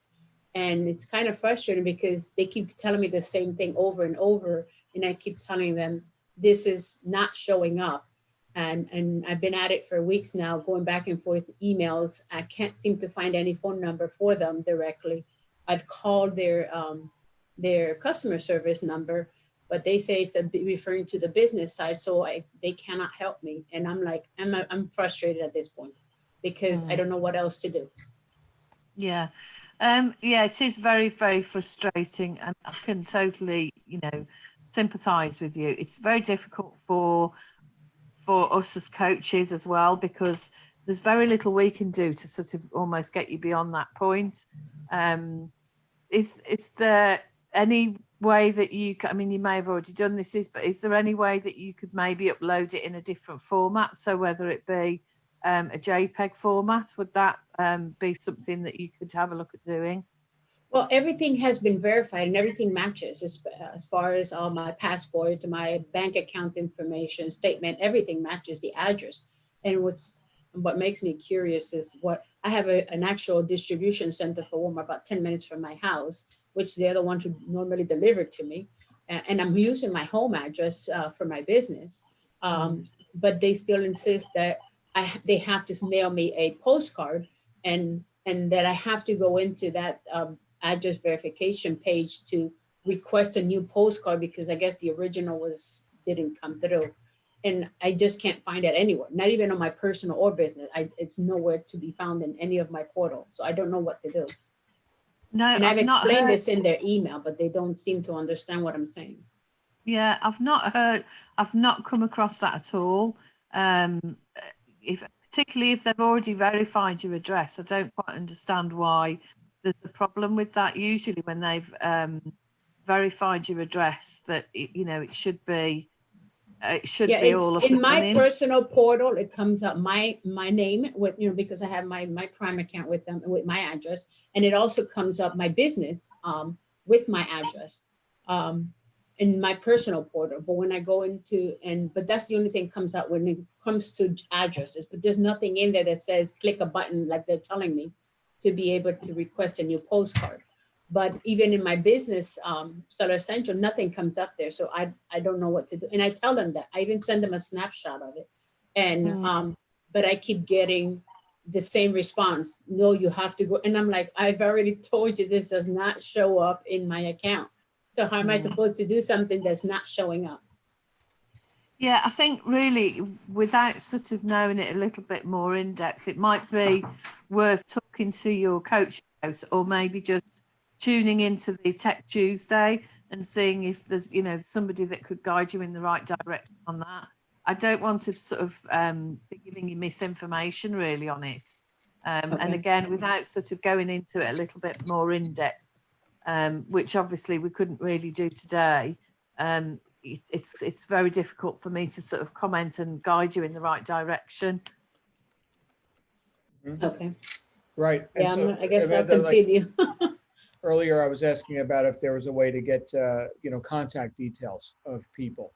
And it's kind of frustrating because they keep telling me the same thing over and over. And I keep telling them, this is not showing up. And I've been at it for weeks now, going back and forth emails. I can't seem to find any phone number for them directly. I've called their customer service number, but they say it's referring to the business side. So they cannot help me. And I'm like, I'm frustrated at this point because I don't know what else to do. Yeah. Yeah, it is very, very frustrating, and I can totally, you know, sympathize with you. It's very difficult for us as coaches as well, because there's very little we can do to sort of almost get you beyond that point. Is there any way that you I mean, you may have already done this, but is there any way that you could maybe upload it in a different format? So whether it be a JPEG format, would that be something that you could have a look at doing? Well, everything has been verified and everything matches as far as all my passport, my bank account information, statement, everything matches the address. And what makes me curious is I have an actual distribution center for Walmart about 10 minutes from my house, which they're the ones who normally deliver to me. And I'm using my home address for my business. But they still insist that they have to mail me a postcard and that I have to go into that address verification page to request a new postcard because I guess the original didn't come through. And I just can't find it anywhere, not even on my personal or business. It's nowhere to be found in any of my portals. So I don't know what to do. No, and I've explained this in their email, but they don't seem to understand what I'm saying. Yeah, I've not come across that at all. Particularly if they've already verified your address, I don't quite understand why there's a problem with that. Usually when they've verified your address, that you know it should be all up in and my running. personal portal. It comes up my name with because I have my Prime account with them with my address, and it also comes up my business with my address in my personal portal. But when I go into but that's the only thing comes out when it comes to addresses. But there's nothing in there that says click a button like they're telling me to be able to request a new postcard. But even in my business, Seller Central, nothing comes up there. So I don't know what to do. And I tell them that. I even send them a snapshot of it. And but I keep getting the same response. No, you have to go. And I'm like, I've already told you this does not show up in my account. So how am I supposed to do something that's not showing up? Yeah, I think really without sort of knowing it a little bit more in depth, it might be worth talking to your coach house or maybe just tuning into the Tech Tuesday and seeing if there's, somebody that could guide you in the right direction on that. I don't want to sort of be giving you misinformation really on it. And again, without sort of going into it a little bit more in depth, which obviously we couldn't really do today. It's very difficult for me to sort of comment and guide you in the right direction. Okay. Right. Yeah, So, I guess I'll Amanda, continue. Earlier, I was asking about if there was a way to get, contact details of people,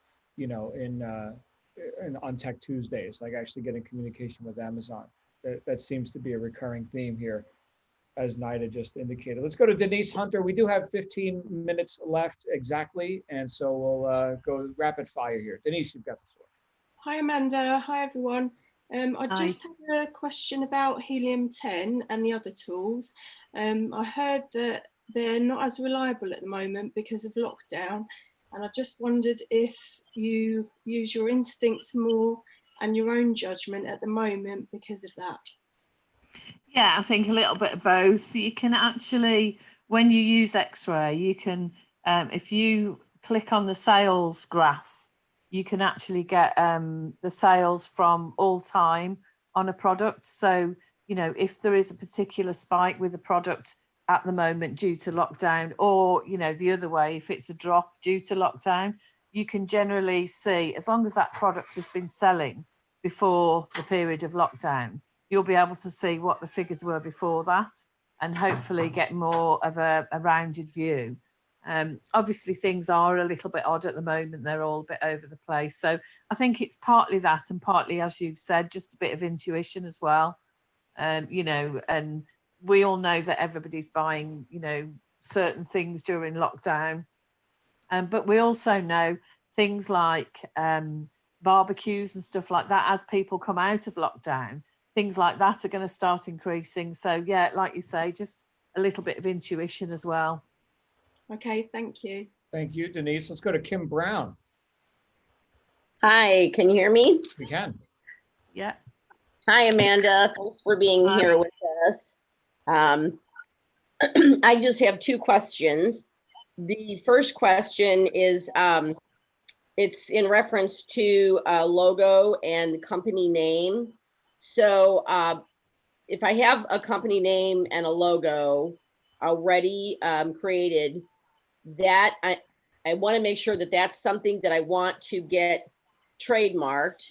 on Tech Tuesdays, like actually getting communication with Amazon. That seems to be a recurring theme here. as Nida just indicated. Let's go to Denise Hunter. We do have 15 minutes left exactly, and so we'll go rapid fire here. Denise, you've got the floor. Hi, Amanda. Hi, everyone. I Hi. just had a question about Helium-10 and the other tools. I heard that they're not as reliable at the moment because of lockdown, and I just wondered if you use your instincts more and your own judgment at the moment because of that. Yeah, I think a little bit of both. You can actually, when you use X-ray, you can, if you click on the sales graph, you can actually get the sales from all time on a product. So, you know, if there is a particular spike with a product at the moment due to lockdown, or, you know, the other way, if it's a drop due to lockdown, you can generally see, as long as that product has been selling before the period of lockdown, you'll be able to see what the figures were before that and hopefully get more of a rounded view. Obviously, things are a little bit odd at the moment. They're all a bit over the place. So I think it's partly that, and partly, as you've said, just a bit of intuition as well. You know, and we all know that everybody's buying, you know, certain things during lockdown. But we also know things like barbecues and stuff like that, as people come out of lockdown, things like that are going to start increasing. So yeah, like you say, just a little bit of intuition as well. Okay, thank you. Thank you, Denise. Let's go to Kim Brown. Hi, can you hear me? We can. Yeah. Hi, Amanda. Thanks for being here with us. I just have two questions. The first question is, it's in reference to a logo and company name. So if I have a company name and a logo already created, that I want to make sure that that's something that I want to get trademarked.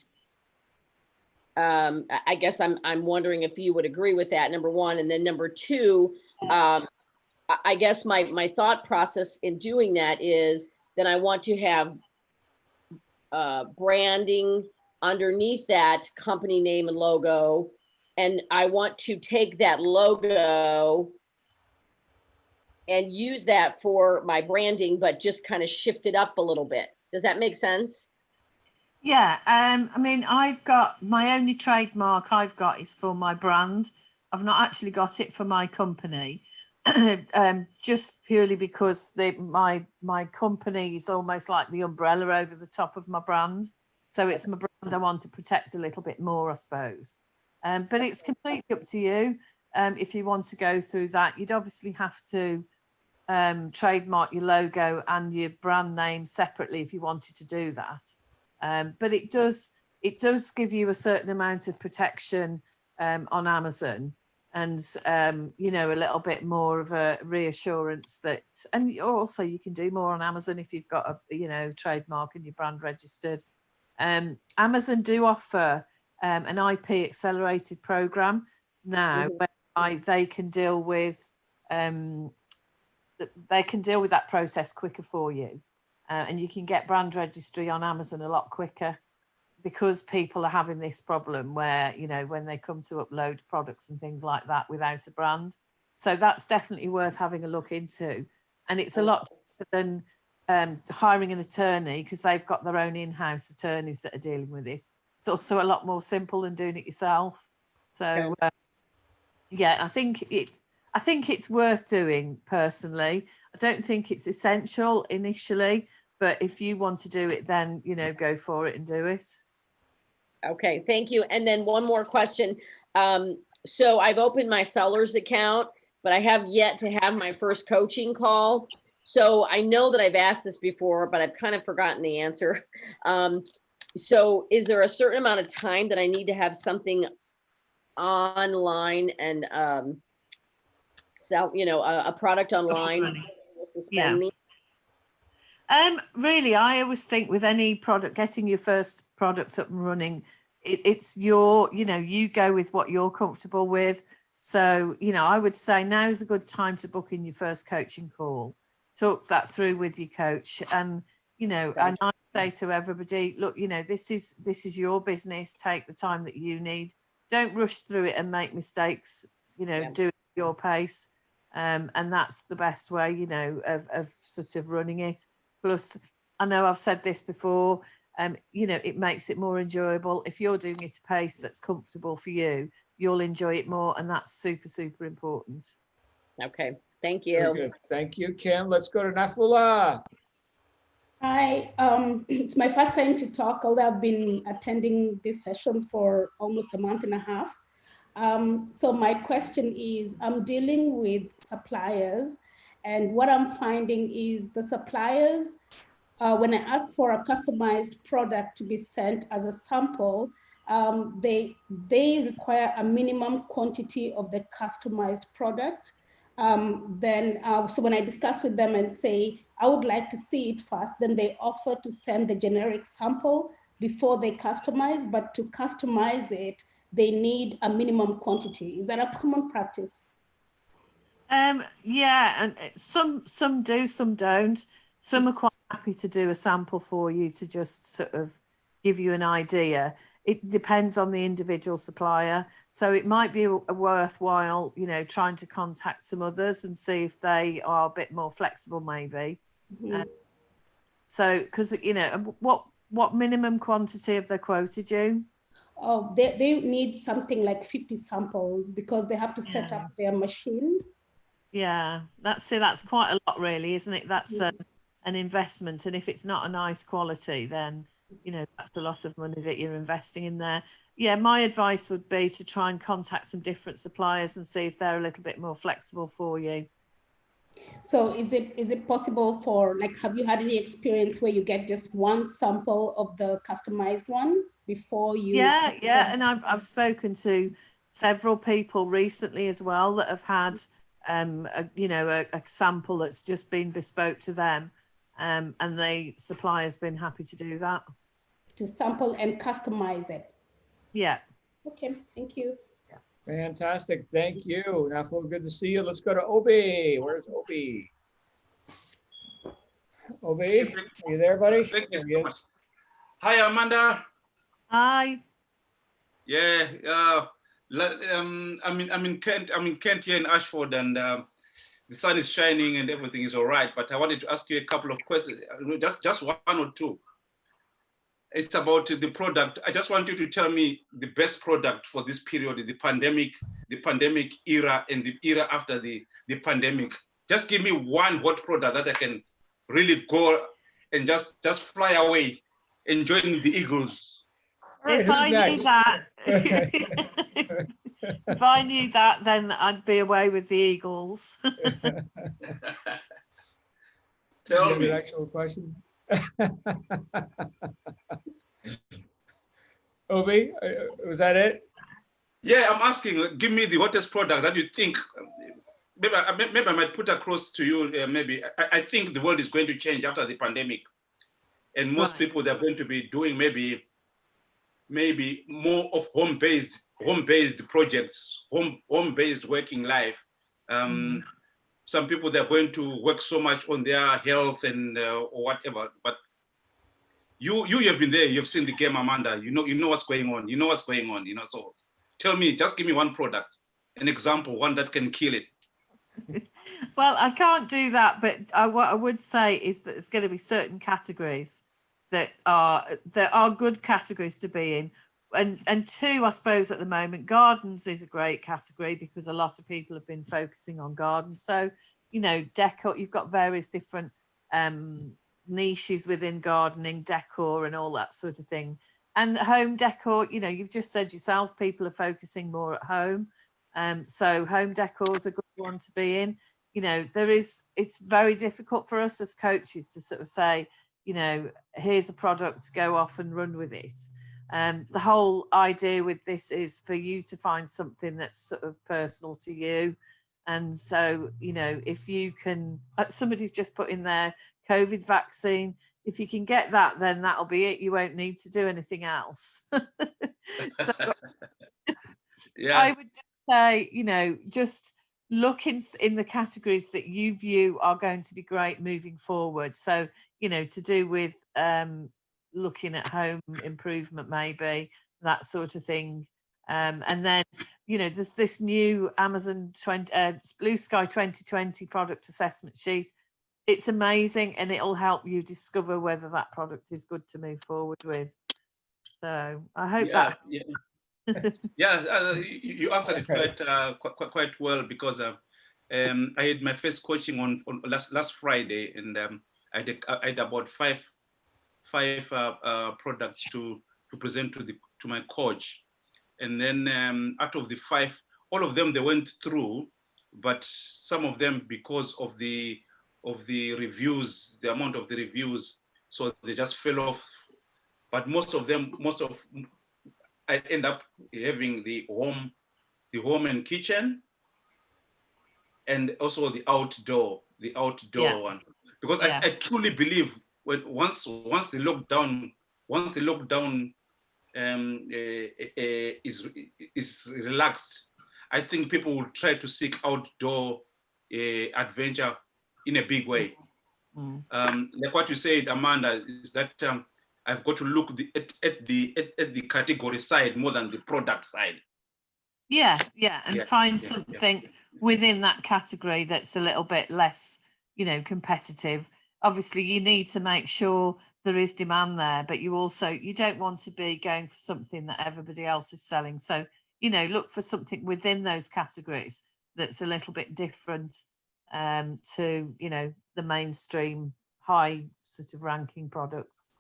I guess I'm wondering if you would agree with that, number one. And then number two, I guess my thought process in doing that is then I want to have branding underneath that company name and logo. And I want to take that logo and use that for my branding, but just kind of shift it up a little bit. Does that make sense? Yeah, I mean, I've got my only trademark I've got is for my brand. I've not actually got it for my company, just purely because my company is almost like the umbrella over the top of my brand. So it's my brand I want to protect a little bit more, I suppose. But it's completely up to you. If you want to go through that, you'd obviously have to trademark your logo and your brand name separately if you wanted to do that. But it does give you a certain amount of protection on Amazon, and you know, a little bit more of a reassurance that, and also you can do more on Amazon if you've got a, you know, trademark and your brand registered. Amazon do offer an IP accelerated program now, where they can deal with that process quicker for you. And you can get brand registry on Amazon a lot quicker, because people are having this problem where, you know, when they come to upload products and things like that without a brand. So that's definitely worth having a look into. And it's a lot cheaper than hiring an attorney, because they've got their own in-house attorneys that are dealing with it. It's also a lot more simple than doing it yourself. So yeah, I think it's worth doing personally. I don't think it's essential initially, but if you want to do it, then, you know, go for it and do it. Okay, thank you. And then one more question. So I've opened my seller's account, but I have yet to have my first coaching call. So I know that I've asked this before, but I've kind of forgotten the answer. So is there a certain amount of time that I need to have something online and sell, you know, a product online? Yeah. Really, I always think with any product, getting your first product up and running, it's your, you know, you go with what you're comfortable with. So, you know, I would say now is a good time to book in your first coaching call. Talk that through with your coach, and, you know, and I say to everybody, look, you know, this is your business. Take the time that you need. Don't rush through it and make mistakes, you know, doing your pace. And that's the best way, you know, of sort of running it. Plus, I know I've said this before, you know, it makes it more enjoyable. If you're doing it at a pace that's comfortable for you, you'll enjoy it more, and that's super, super important. Okay, thank Very you. good. Thank you, Kim. Let's go to Nafula. Hi, it's my first time to talk, although I've been attending these sessions for almost a month and a half. So my question is, I'm dealing with suppliers, and what I'm finding is the suppliers, when I ask for a customized product to be sent as a sample, they require a minimum quantity of the customized product. So when I discuss with them and say, I would like to see it first, then they offer to send the generic sample before they customize, but to customize it, they need a minimum quantity. Is that a common practice? Yeah, and some do, some don't. Some are quite happy to do a sample for you to just sort of give you an idea. It depends on the individual supplier. So it might be a worthwhile, you know, trying to contact some others and see if they are a bit more flexible, maybe. So, because, you know, what minimum quantity have they quoted you? Oh, they need something like 50 samples because they have to set up their machine. Yeah, that's quite a lot, really, isn't it? That's an investment, and if it's not a nice quality, then you know that's a lot of money that you're investing in there. Yeah, my advice would be to try and contact some different suppliers and see if they're a little bit more flexible for you. So is it possible for, like, have you had any experience where you get just one sample of the customized one before you? Yeah, and I've spoken to several people recently as well that have had a sample that's just been bespoke to them, and the supplier's been happy to do that. To sample and customize it. Yeah. Okay, thank you. Fantastic. Thank you. Nafula, good to see you. Let's go to Obi. Where's Obi? Obi, are you there, buddy? Thank you There he so much. is. Hi, Amanda. Hi. Yeah. I'm in Kent. I'm in Kent here in Ashford, and the sun is shining and everything is all right. But I wanted to ask you a couple of questions, just one or two. It's about the product. I just want you to tell me the best product for this period, the pandemic era, and the era after the pandemic. Just give me one hot product that I can really go and just fly away, enjoying the Eagles. If I knew that, if I knew that, then I'd be away with the Eagles. Tell me. An actual question. Obi, was that it? Yeah, I'm asking. Give me the hottest product that you think. Maybe I might put across to you. Maybe I think the world is going to change after the pandemic, and most people they're going to be doing maybe more of home-based projects, home-based working life. Some people they're going to work so much on their health and or whatever. But you have been there. You've seen the game, Amanda. You know what's going on. You know what's going on. You know. So tell me, just give me one product, an example, one that can kill it. Well, I can't do that, but what I would say is that there's going to be certain categories that are good categories to be in. And two, I suppose at the moment, gardens is a great category because a lot of people have been focusing on gardens. So, you know, decor, you've got various different niches within gardening, decor and all that sort of thing. And home decor, you know, you've just said yourself, people are focusing more at home. So home decor is a good one to be in. You know, it's very difficult for us as coaches to sort of say, you know, here's a product, go off and run with it. The whole idea with this is for you to find something that's sort of personal to you. And so, you know, if you can, somebody's just put in there COVID vaccine, if you can get that, then that'll be it. You won't need to do anything else. So yeah. I would just say, you know, just look in the categories that you view are going to be great moving forward. So, you know, to do with looking at home improvement, maybe that sort of thing. And then, you know, there's this new Amazon Blue Sky 2020 product assessment sheet. It's amazing, and it'll help you discover whether that product is good to move forward with. So I hope that. You answered it quite well, because I had my first coaching on last Friday, and I had about five products to present to my coach, and then out of the 5, all of them they went through, but some of them, because of the reviews, the amount of the reviews, so they just fell off. But most of I end up having the home and kitchen, and also the outdoor one, because I truly believe once the lockdown is relaxed, I think people will try to seek outdoor adventure in a big way. Like what you said, Amanda, is that I've got to look at the category side more than the product side. And find something within that category that's a little bit less, you know, competitive. Obviously, you need to make sure there is demand there, but you don't want to be going for something that everybody else is selling. So, you know, look for something within those categories that's a little bit different to, you know, the mainstream high sort of ranking products.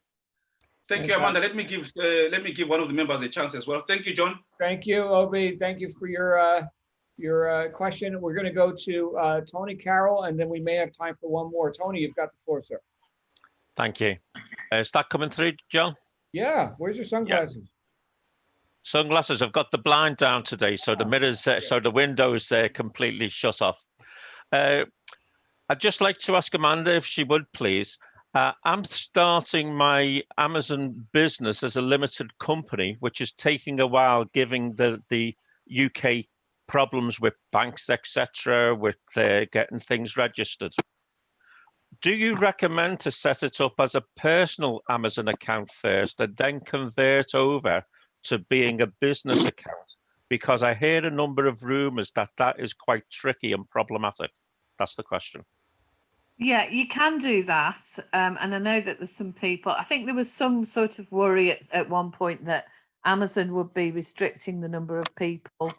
Thank you, Amanda. Let me give one of the members a chance as well. Thank you, John. Thank you, Obi. Thank you for your question. We're going to go to Tony Carroll, and then we may have time for one more. Tony, you've got the floor, sir. Thank you. Is that coming through, John? Yeah. Where's your sunglasses? Yeah. Sunglasses. I've got the blind down today, so the mirrors, so the windows completely shut off. I'd just like to ask Amanda if she would please. I'm starting my Amazon business as a limited company, which is taking a while, given the UK problems with banks, etc., with getting things registered. Do you recommend to set it up as a personal Amazon account first and then convert over to being a business account? Because I hear a number of rumors that is quite tricky and problematic. That's the question. Yeah, you can do that. And I know that there's some people, I think there was some sort of worry at one point that Amazon would be restricting the number of people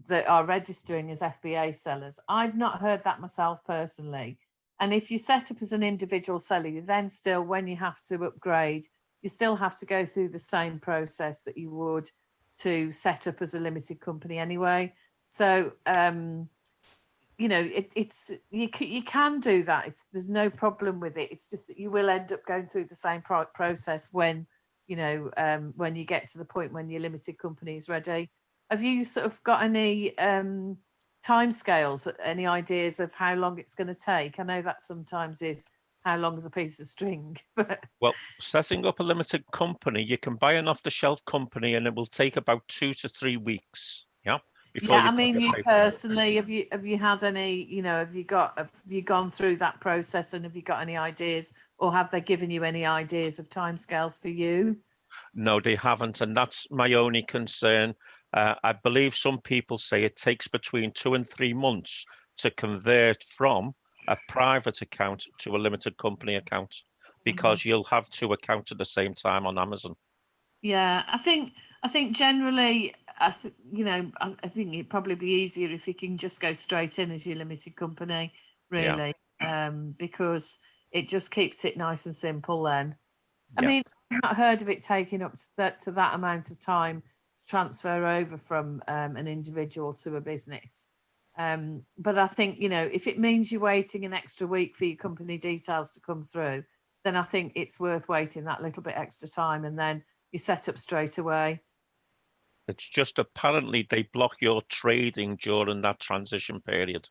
that are registering as FBA sellers. I've not heard that myself personally. And if you set up as an individual seller, you then still, when you have to upgrade, you still have to go through the same process that you would to set up as a limited company anyway. So, you know, you can do that. There's no problem with it. It's just that you will end up going through the same process when, you know, when you get to the point when your limited company is ready. Have you sort of got any timescales, any ideas of how long it's going to take? I know that sometimes is how long is a piece of string. Well, setting up a limited company, you can buy an off-the-shelf company, and it will take about 2 to 3 weeks. Yeah. Yeah, I mean, you personally, have you had any, you know, have you gone through that process, and have you got any ideas, or have they given you any ideas of timescales for you? No, they haven't, and that's my only concern. I believe some people say it takes between 2 and 3 months to convert from a private account to a limited company account, because you'll have 2 accounts at the same time on Amazon. Yeah, I think generally, you know, I think it'd probably be easier if you can just go straight in as your limited company, really, because it just keeps it nice and simple then. I mean, I've not heard of it taking up to that amount of time to transfer over from an individual to a business. But I think, you know, if it means you're waiting an extra week for your company details to come through, then I think it's worth waiting that little bit extra time, and then you set up straight away. It's just apparently they block your trading during that transition period.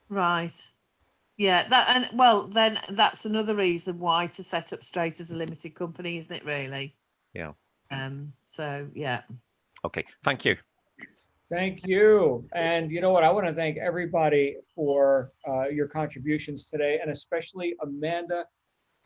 Right. Yeah, then that's another reason why to set up straight as a limited company, isn't it, really? Yeah. So, yeah. Okay, thank you. Thank you. And you know what? I want to thank everybody for your contributions today, and especially Amanda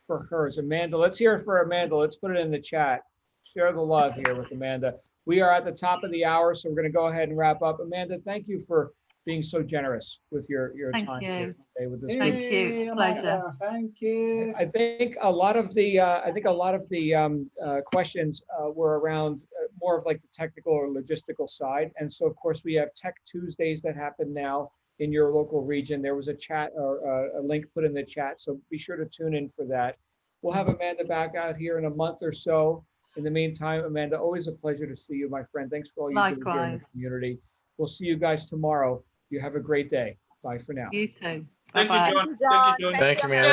for hers. Amanda, let's hear it for Amanda. Let's put it in the chat. share the love here with Amanda. We are at the top of the hour, so we're going to go ahead and wrap up. Amanda, thank you for being so generous with your Thank time you. here today with this. Thank you. It's a pleasure. Thank you. I think a lot of the questions were around more of like the technical or logistical side. And so of course we have Tech Tuesdays that happen now in your local region. There was a chat or a link put in the chat, so be sure to tune in for that. We'll have Amanda back out here in a month or so. In the meantime, Amanda, always a pleasure to see you, my friend. Thanks for all you do here in the Likewise. community. We'll see you guys tomorrow. You have a great day. Bye for now. You too. Thank you, Bye-bye. John. Thank you, John. Thank you, man.